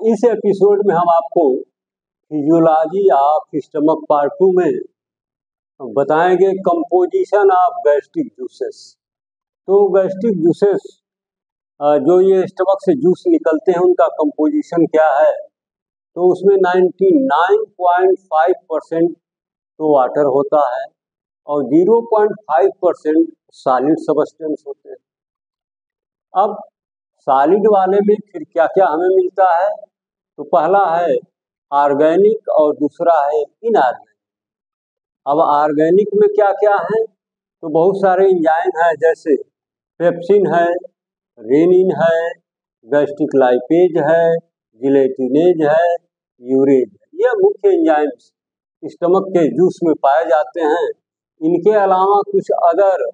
इस एपिसोड में हम आपको फिजियोलॉजी ऑफ स्टमक पार्ट 2 में बताएंगे कंपोजिशन ऑफ गैस्ट्रिक जूसेस। तो गैस्ट्रिक जूसेस जो ये स्टमक से जूस निकलते हैं उनका कंपोजिशन क्या है, तो उसमें 99.5% तो वाटर होता है और 0.5% सॉलिड सब्सटेंस होते हैं। अब सॉलिड वाले में फिर क्या क्या हमें मिलता है, तो पहला है ऑर्गेनिक और दूसरा है इनऑर्गेनिक। अब ऑर्गेनिक में क्या क्या है, तो बहुत सारे एंजाइम हैं, जैसे पेप्सिन है, रेनिन है, गैस्ट्रिक लाइपेज है, जिलेटिनेज है, यूरेज है। ये मुख्य एंजाइम्स स्टमक के जूस में पाए जाते हैं। इनके अलावा कुछ अदर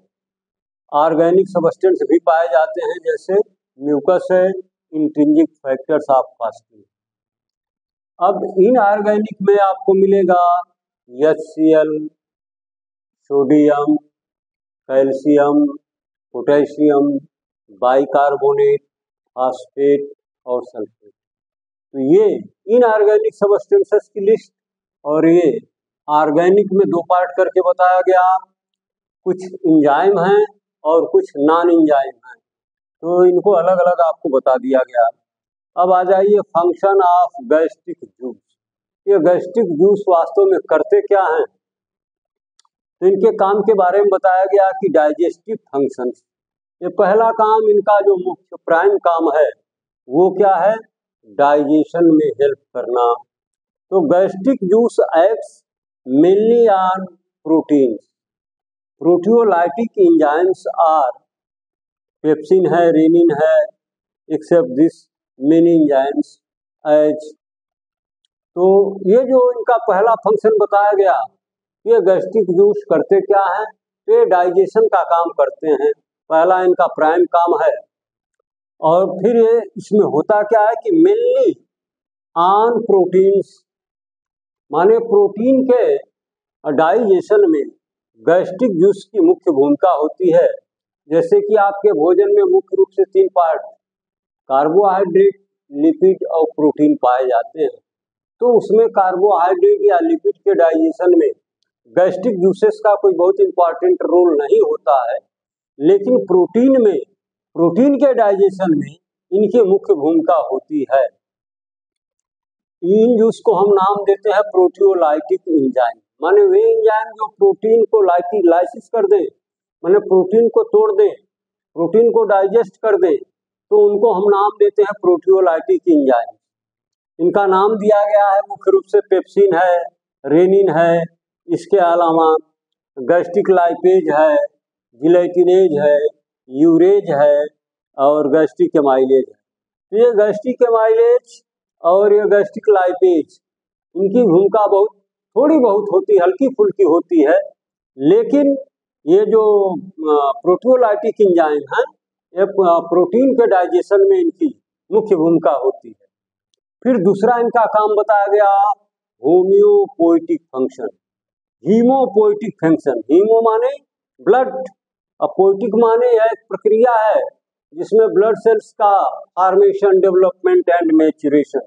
ऑर्गेनिक सब्सटेंस भी पाए जाते हैं, जैसे म्यूकस है, इंट्रिंसिक फैक्टर्स ऑफ फास्टिंग। अब इनऑर्गेनिक में आपको मिलेगा HCl, sodium, calcium, potassium, bicarbonate, phosphate और सल्फेट। तो ये इनऑर्गेनिक सब्सटेंसेस की लिस्ट, और ये ऑर्गेनिक में दो पार्ट करके बताया गया, कुछ एंजाइम हैं और कुछ नॉन एंजाइम हैं, तो इनको अलग अलग आपको बता दिया गया। अब आ जाइए फंक्शन ऑफ गैस्ट्रिक जूस। ये गैस्ट्रिक जूस वास्तव में करते क्या हैं, तो इनके काम के बारे में बताया गया कि डाइजेस्टिव फंक्शंस। ये पहला काम इनका जो मुख्य प्राइम काम है वो क्या है, डाइजेशन में हेल्प करना। तो gastric juice acts mainly on proteins. Proteolytic enzymes are pepsin है, रेनिन है, except this many enzymes as. तो ये जो इनका पहला फंक्शन बताया गया, ये गैस्ट्रिक जूस करते क्या है, तो ये डाइजेशन का काम करते हैं, पहला इनका प्राइम काम है। और फिर ये इसमें होता क्या है कि मेनली ऑन प्रोटीन्स, माने प्रोटीन के डाइजेशन में गैस्ट्रिक जूस की मुख्य भूमिका होती है। जैसे कि आपके भोजन में मुख्य रूप से 3 पार्ट कार्बोहाइड्रेट, लिपिड और प्रोटीन पाए जाते हैं। तो उसमें कार्बोहाइड्रेट या लिपिड के डाइजेशन में गैस्ट्रिक जूसेस का कोई बहुत इंपॉर्टेंट रोल नहीं होता है, लेकिन प्रोटीन में, प्रोटीन के डाइजेशन में इनकी मुख्य भूमिका होती है। इन जूस को हम नाम देते हैं प्रोटियोलाइटिक एंजाइम, माने वे एंजाइम जो प्रोटीन को लाइसिस कर दे, माने प्रोटीन को तोड़ दे, प्रोटीन को डाइजेस्ट कर दे, तो उनको हम नाम देते हैं प्रोटियोलाइटिक एंजाइम। इनका नाम दिया गया है मुख्य रूप से पेप्सिन है, रेनिन है, इसके अलावा गैस्ट्रिक लाइपेज है, जिलेटिनेज है, यूरेज है और गैस्ट्रिक एमाइलेज है। तो ये गैस्ट्रिक एमाइलेज और ये गैस्ट्रिक लाइपेज, इनकी भूमिका थोड़ी बहुत होती, हल्की फुल्की होती है, लेकिन ये जो प्रोटियोलाइटिक एंजाइम है, ये प्रोटीन के डाइजेशन में इनकी मुख्य भूमिका होती है। फिर दूसरा इनका काम बताया गया होम्योपोइटिक फंक्शन, हीमोपोइटिक फंक्शन। हीमो माने ब्लड, और पोइटिक माने यह एक प्रक्रिया है जिसमें ब्लड सेल्स का फॉर्मेशन, डेवलपमेंट एंड मैच्योरेशन,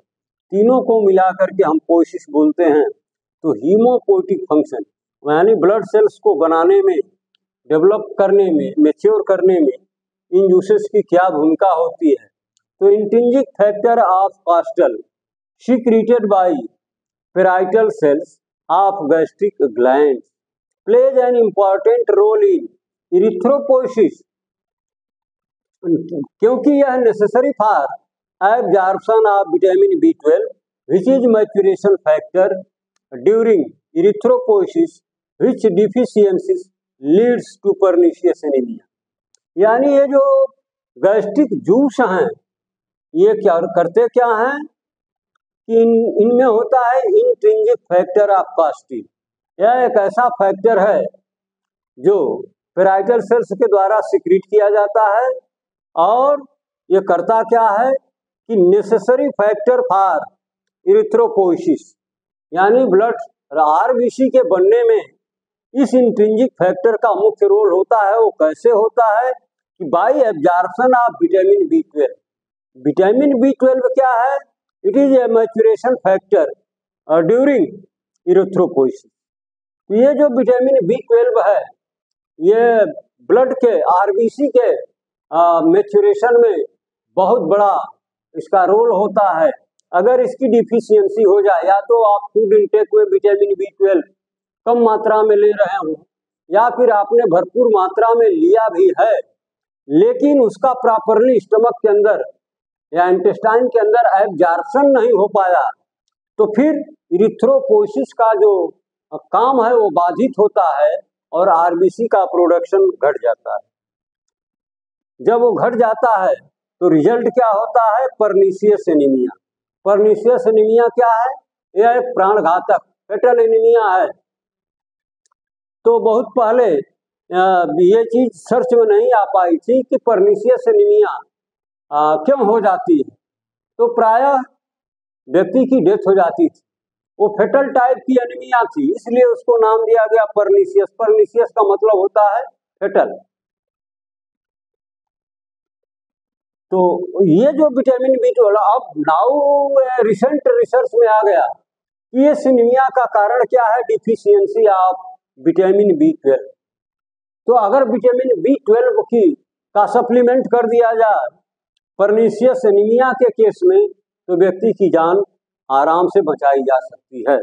तीनों को मिला करके हम पोइसिस बोलते हैं। तो हीमोपोइटिक फंक्शन यानी ब्लड सेल्स को बनाने में, डेवलप करने में, मैच्योर करने में इन जूसेस की क्या भूमिका होती है। तो intrinsic factor of कास्टल secreted by parietal cells of gastric glands plays an important role in erythropoiesis, क्योंकि यह necessary for absorption of vitamin B12 which is maturation factor during erythropoiesis, which deficiencies leads to pernicious anemia। यानी ये जो gastric juice हैं, ये क्या करते क्या हैं कि इनमें होता है इंट्रिंसिक फैक्टर ऑफ कास्टिल। यह एक ऐसा फैक्टर है जो पैराइटल सेल्स के द्वारा सिक्रीट किया जाता है, और ये करता क्या है कि नेसेसरी फैक्टर फॉर इरिथ्रोपोइसिस, यानी ब्लड आरबीसी के बनने में इस इंट्रिंसिक फैक्टर का मुख्य रोल होता है। वो कैसे होता है कि bye absorption of vitamin B12। Vitamin B12 क्या है, it is a maturation factor during erythropoiesis. ये जो विटामिन B12 है ये ब्लड के RBC के मैच्योरेशन में बहुत बड़ा इसका रोल होता है। अगर इसकी डिफिशियंसी हो जाए, या तो आप फूड इंटेक में विटामिन B12 कम मात्रा में ले रहे हो, या फिर आपने भरपूर मात्रा में लिया भी है लेकिन उसका प्रॉपरली स्टमक के अंदर या इंटेस्टाइन के अंदर एब्जॉर्प्शन नहीं हो पाया, तो फिर इरिथ्रोपोइसिस का जो काम है वो बाधित होता है और RBC का प्रोडक्शन घट जाता है। जब वो घट जाता है तो रिजल्ट क्या होता है? Pernicious anaemia. पर्नीशियस एनीमिया क्या है? यह एक प्राणघातक फेटल एनीमिया है। तो बहुत पहले ये चीज सर्च में नहीं आ पाई थी कि पर्नीशियस एनीमिया क्यों हो जाती है, तो प्रायः व्यक्ति की डेथ हो जाती थी। वो फेटल टाइप की एनीमिया थी, इसलिए उसको नाम दिया गया पर्नीशियस। पर्नीशियस का मतलब होता है फेटल। तो ये जो विटामिन B12 अब नाउ रिसेंट रिसर्च में आ गया कि ये एनीमिया का कारण क्या है? Deficiency of vitamin B12। तो अगर विटामिन B12 का सप्लीमेंट कर दिया जाए पर्नीशियस एनीमिया के केस में, तो व्यक्ति की जान आराम से बचाई जा सकती है।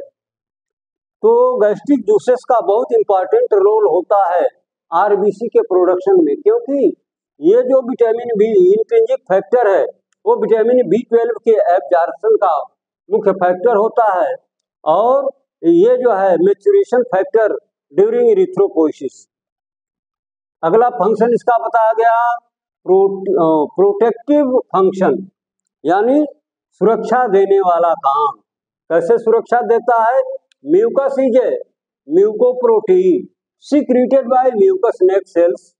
तो गैस्ट्रिक जूसेस का बहुत इंपॉर्टेंट रोल होता है RBC के प्रोडक्शन में, क्योंकि ये जो विटामिन B इंट्रिंसिक फैक्टर है वो विटामिन B12 के एब्जॉर्प्शन का मुख्य फैक्टर होता है, और ये जो है मैच्योरेशन फैक्टर ड्यूरिंग इरिथ्रोपोइसिस। अगला फंक्शन इसका बताया गया प्रोटेक्टिव फंक्शन, यानी सुरक्षा देने वाला काम। कैसे सुरक्षा देता है? Mucus is a mucoprotein secreted by mucus neck cells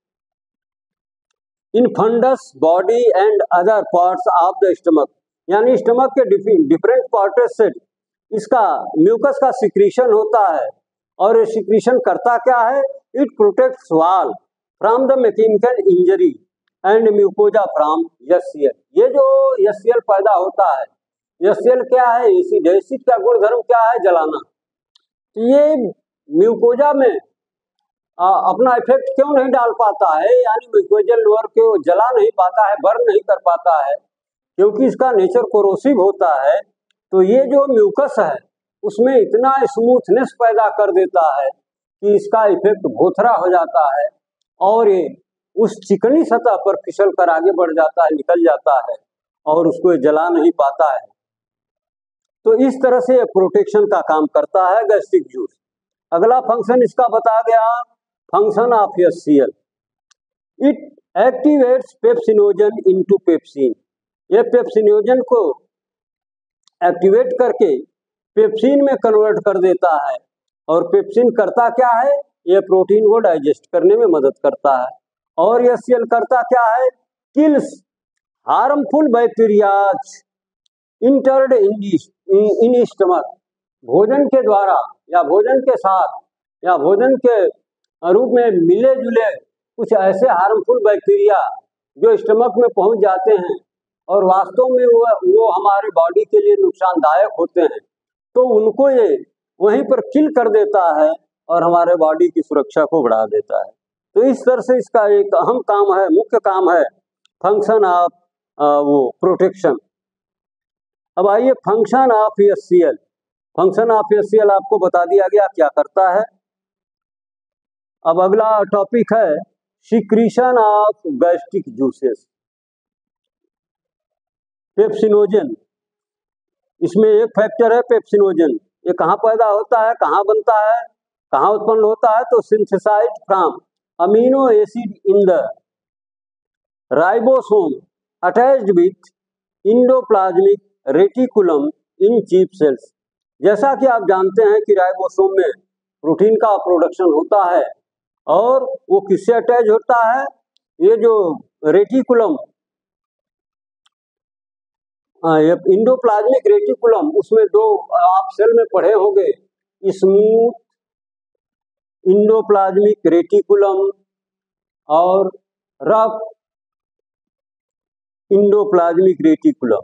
in fundus body and other parts of the stomach. यानी स्टमक के डिफरेंट पार्ट्स से इसका म्यूकस का सिक्रीशन होता है, और ये सिक्रीशन करता क्या है? इट प्रोटेक्ट्स वाल from the mechanical injury and mucosa from HCl। ये जो HCl पैदा होता है, HCl क्या है? एसिड। एसिड का गुणधर्म क्या है? जलाना। तो ये म्यूकोजा में अपना इफेक्ट क्यों नहीं डाल पाता है, यानी म्यूकोजल लेयर को जला नहीं पाता है, बर्न नहीं कर पाता है, क्योंकि इसका नेचर कोरोसिव होता है। तो ये जो म्यूकस है उसमें इतना स्मूथनेस पैदा कर देता है कि इसका इफेक्ट भोथरा हो जाता है, और ये उस चिकनी सतह पर फिसल कर आगे बढ़ जाता है, निकल जाता है, और उसको जला नहीं पाता है। तो इस तरह से प्रोटेक्शन का काम करता है गैस्ट्रिक जूस। अगला फंक्शन इसका बताया गया function of HCl। It activates pepsinogen into pepsin. ये पेप्सिनोजन को एक्टिवेट करके पेप्सिन में कन्वर्ट कर देता है, और पेप्सिन करता क्या है? ये प्रोटीन को डाइजेस्ट करने में मदद करता है। और HCl करता क्या है? Kills harmful bacterias entered in stomach. भोजन के द्वारा या भोजन के साथ या भोजन के रूप में मिले जुले कुछ ऐसे हार्मफुल बैक्टीरिया जो स्टमक में पहुंच जाते हैं और वास्तव में वो हमारे बॉडी के लिए नुकसानदायक होते हैं, तो उनको ये वहीं पर किल कर देता है और हमारे बॉडी की सुरक्षा को बढ़ा देता है। तो इस तरह से इसका एक अहम काम है, मुख्य काम है फंक्शन ऑफ वो प्रोटेक्शन। अब आइए function of HCl। Function of HCl आपको बता दिया गया क्या करता है। अब अगला टॉपिक है secretion of gastric juices. Pepsinogen, इसमें एक फैक्टर है पेप्सिनोजन। ये कहाँ पैदा होता है, कहाँ बनता है, कहाँ उत्पन्न होता है? तो synthesised from amino acid in the ribosome attached with endoplasmic reticulum in chief cells. जैसा कि आप जानते हैं कि राइबोसोम में प्रोटीन का प्रोडक्शन होता है, और वो किससे अटैच होता है? ये जो रेटिकुलम, इंडोप्लाज्मिक रेटिकुलम, उसमें दो आप सेल में पढ़े होंगे, स्मूथ इंडोप्लाज्मिक रेटिकुलम और रफ इंडोप्लाज्मिक रेटिकुलम।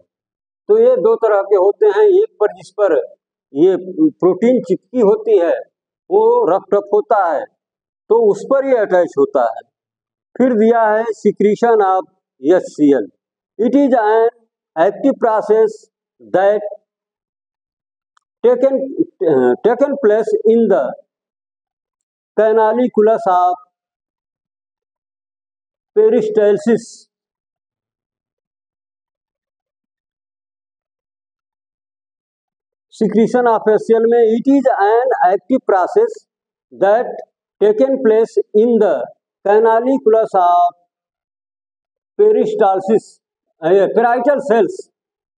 तो ये दो तरह के होते हैं, एक पर जिस पर ये प्रोटीन चिपकी होती है वो रफ टफ होता है तो उस पर ये अटैच होता है। फिर दिया है secretion of HCl। It is an active process that taken place in the canaliculus of peristalsis। Secretion of HCl में it is an active process that taken place in the canaliculus of peristalsis parietal cells।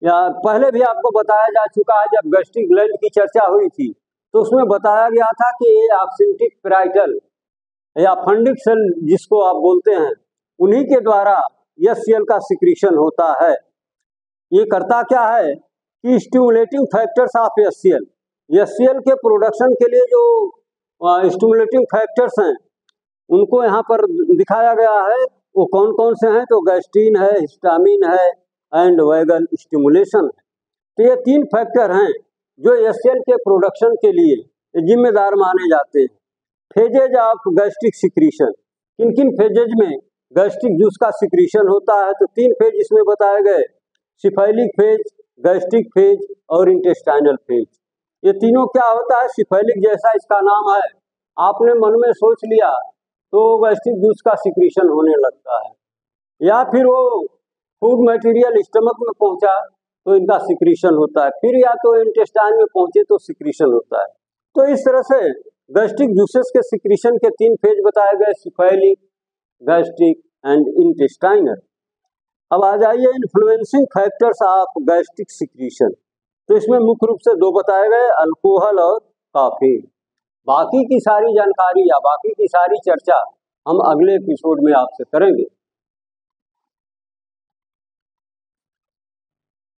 या पहले भी आपको बताया जा चुका है, जब गैस्ट्रिक ग्लैंड की चर्चा हुई थी तो उसमें बताया गया था कि ये ऑक्सिंटिक पैराइटल या फंडिक सेल जिसको आप बोलते हैं उन्हीं के द्वारा HCl का सिक्रीशन होता है। ये करता क्या है कि स्टिमुलेटिंग फैक्टर्स ऑफ HCl के प्रोडक्शन के लिए जो स्टिमुलेटिंग फैक्टर्स हैं उनको यहाँ पर दिखाया गया है। वो कौन कौन से हैं? तो गैस्ट्रीन है, हिस्टामिन है एंड वैगन स्टिमुलेशन है। तो ये 3 फैक्टर हैं जो HCl के प्रोडक्शन के लिए जिम्मेदार माने जाते हैं। फेजेज ऑफ गैस्ट्रिक सिक्रीशन, किन किन फेजेज में गैस्ट्रिक जूस का सिक्रीशन होता है? तो 3 फेज इसमें बताए गए, सिफाइलिक फेज, गैस्ट्रिक फेज और इंटेस्टाइनल फेज। ये तीनों क्या होता है? सिफाइलिक जैसा इसका नाम है, आपने मन में सोच लिया तो गैस्ट्रिक जूस का सिक्रीशन होने लगता है, या फिर वो फूड मटेरियल स्टमक में पहुंचा तो इनका सिक्रीशन होता है, फिर या तो इंटेस्टाइन में पहुंचे तो सिक्रीशन होता है। तो इस तरह से गैस्ट्रिक जूसेस के सिक्रीशन के 3 फेज बताए गए, सिफाइलिक, गैस्ट्रिक एंड इंटेस्टाइनल। अब आ जाइए influencing factors of gastric secretion. तो इसमें मुख्य रूप से 2 बताए गए, अल्कोहल और कैफीन। बाकी की सारी जानकारी या बाकी की सारी चर्चा हम अगले एपिसोड में आपसे करेंगे।